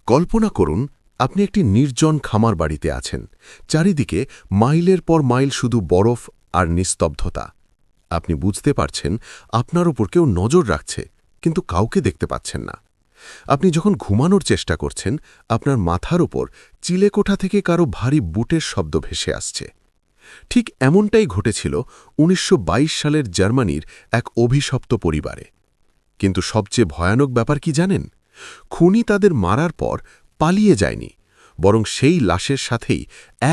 কল্পনা করুন আপনি একটি নির্জন খামার বাড়িতে আছেন, চারিদিকে মাইলের পর মাইল শুধু বরফ আর নিস্তব্ধতা। আপনি বুঝতে পারছেন আপনার উপর কেউ নজর রাখছে, কিন্তু কাউকে দেখতে পাচ্ছেন না। আপনি যখন ঘুমানোর চেষ্টা করছেন, আপনার মাথার উপর চিলেকোঠা থেকে কারো ভারী বুটের শব্দ ভেসে আসছে। ঠিক এমনটাই ঘটেছিল ১৯২২ সালের জার্মানির এক অভিশপ্ত পরিবারে। কিন্তু সবচেয়ে ভয়ানক ব্যাপার কি জানেন? খুনি তাদের মারার পর পালিয়ে যায়নি, বরং সেই লাশের সাথেই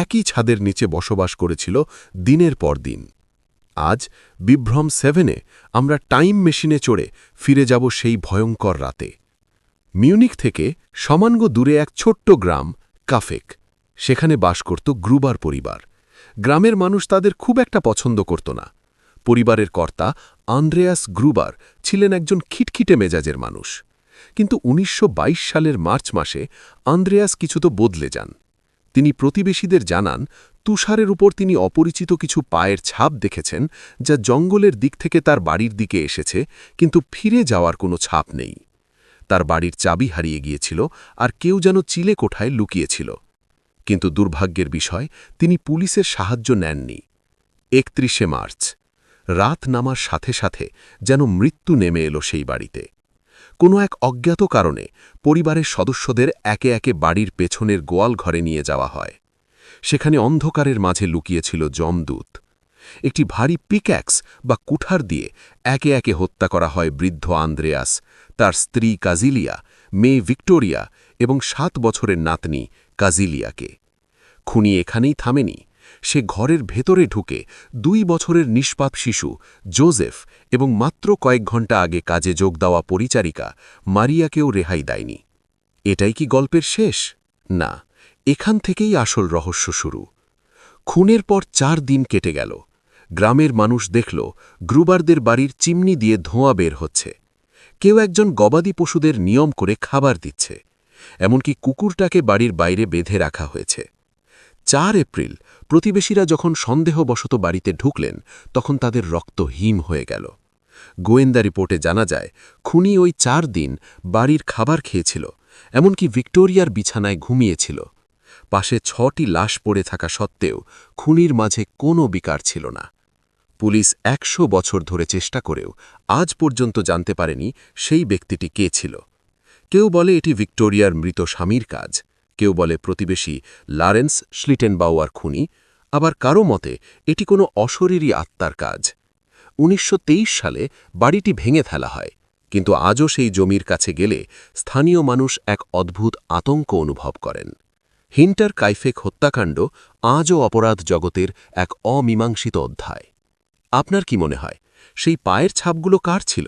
একই ছাদের নিচে বসবাস করেছিল দিনের পর দিন। আজ বিভ্রম 7-এ আমরা টাইম মেশিনে চড়ে ফিরে যাব সেই ভয়ঙ্কর রাতে। মিউনিখ থেকে সমানগ দূরে এক ছোট্ট গ্রাম কাফেক, সেখানে বাস করত গ্রুবার পরিবার। গ্রামের মানুষ তাদের খুব একটা পছন্দ করত না। পরিবারের কর্তা আন্দ্রেয়াস গ্রুবার ছিলেন একজন খিটখিটে মেজাজের মানুষ। কিন্তু ১৯২২ সালের মার্চ মাসে আন্দ্রেয়াস কিছুতো বদলে যান। তিনি প্রতিবেশীদের জানান তুষারের উপর তিনি অপরিচিত কিছু পায়ের ছাপ দেখেছেন, যা জঙ্গলের দিক থেকে তার বাড়ির দিকে এসেছে, কিন্তু ফিরে যাওয়ার কোনো ছাপ নেই। তার বাড়ির চাবি হারিয়ে গিয়েছিল, আর কেউ যেন চিলেকোঠায় লুকিয়েছিল। কিন্তু দুর্ভাগ্যের বিষয়, তিনি পুলিশের সাহায্য নেননি। ৩১শে মার্চ রাত নামার সাথে সাথে যেন মৃত্যু নেমে এলো সেই বাড়িতে। কোনো এক অজ্ঞাত কারণে পরিবারের সদস্যদের একে একে বাড়ির পেছনের গোয়াল ঘরে নিয়ে যাওয়া হয়। সেখানে অন্ধকারের মাঝে লুকিয়েছিল যমদূত। একটি ভারী পিক্যাক্স বা কুঠার দিয়ে একে একে হত্যা করা হয় বৃদ্ধ আন্দ্রেয়াস, তার স্ত্রী কাজিলিয়া, মেয়ে ভিক্টোরিয়া এবং ৭ বছরের নাতনি কাজিলিয়াকে। খুনি এখানেই থামেনি। সে ঘরের ভেতরে ঢুকে ২ বছরের নিষ্পাপ শিশু জোজেফ এবং মাত্র কয়েক ঘণ্টা আগে কাজে যোগ দেওয়া পরিচারিকা মারিয়াকেও রেহাই দেয়নি। এটাই কি গল্পের শেষ? না, এখান থেকেই আসল রহস্য শুরু। খুনের পর ৪ দিন কেটে গেল। গ্রামের মানুষ দেখল গ্রুবারদের বাড়ির চিমনি দিয়ে ধোঁয়া বের হচ্ছে। কেউ একজন গবাদি পশুদের নিয়ম করে খাবার দিচ্ছে। এমনকি কুকুরটাকে বাড়ির বাইরে বেঁধে রাখা হয়েছে। ৪ এপ্রিল প্রতিবেশীরা যখন সন্দেহবশত বাড়িতে ঢুকলেন, তখন তাদের রক্ত হিম হয়ে গেল। গোয়েন্দা রিপোর্টে জানা যায় খুনি ওই ৪ দিন বাড়ির খাবার খেয়েছিল, এমনকি ভিক্টোরিয়ার বিছানায় ঘুমিয়েছিল। পাশে ৬টি লাশ পড়ে থাকা সত্ত্বেও খুনির মাঝে কোনো বিকার ছিল না। পুলিশ ১০০ বছর ধরে চেষ্টা করেও আজ পর্যন্ত জানতে পারেনি সেই ব্যক্তিটি কে ছিল। কেউ বলে এটি ভিক্টোরিয়ার মৃত স্বামীর কাজ, কেউ বলে প্রতিবেশী লরেন্স শ্লিটেনবাউয়ার খুনি, আবার কারো মতে এটি কোনো অশরীরী আত্মার কাজ। ১৯২৩ সালে বাড়িটি ভেঙে ফেলা হয়, কিন্তু আজও সেই জমির কাছে গেলে স্থানীয় মানুষ এক অদ্ভুত আতঙ্ক অনুভব করেন। হিন্টার কাইফেক হত্যাকাণ্ড আজও অপরাধ জগতের এক অমীমাংসিত অধ্যায়। আপনার কি মনে হয়, সেই পায়ের ছাপগুলো কার ছিল?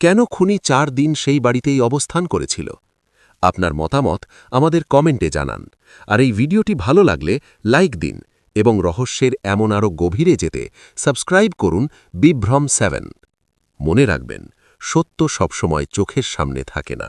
কেন খুনি ৪ দিন সেই বাড়িতেই অবস্থান করেছিল? আপনার মতামত আমাদের কমেন্টে জানান। আর এই ভিডিওটি ভালো লাগলে লাইক দিন এবং রহস্যের এমন আরও গভীরে যেতে সাবস্ক্রাইব করুন বিভ্রম 7। মনে রাখবেন, সত্য সবসময় চোখের সামনে থাকে না।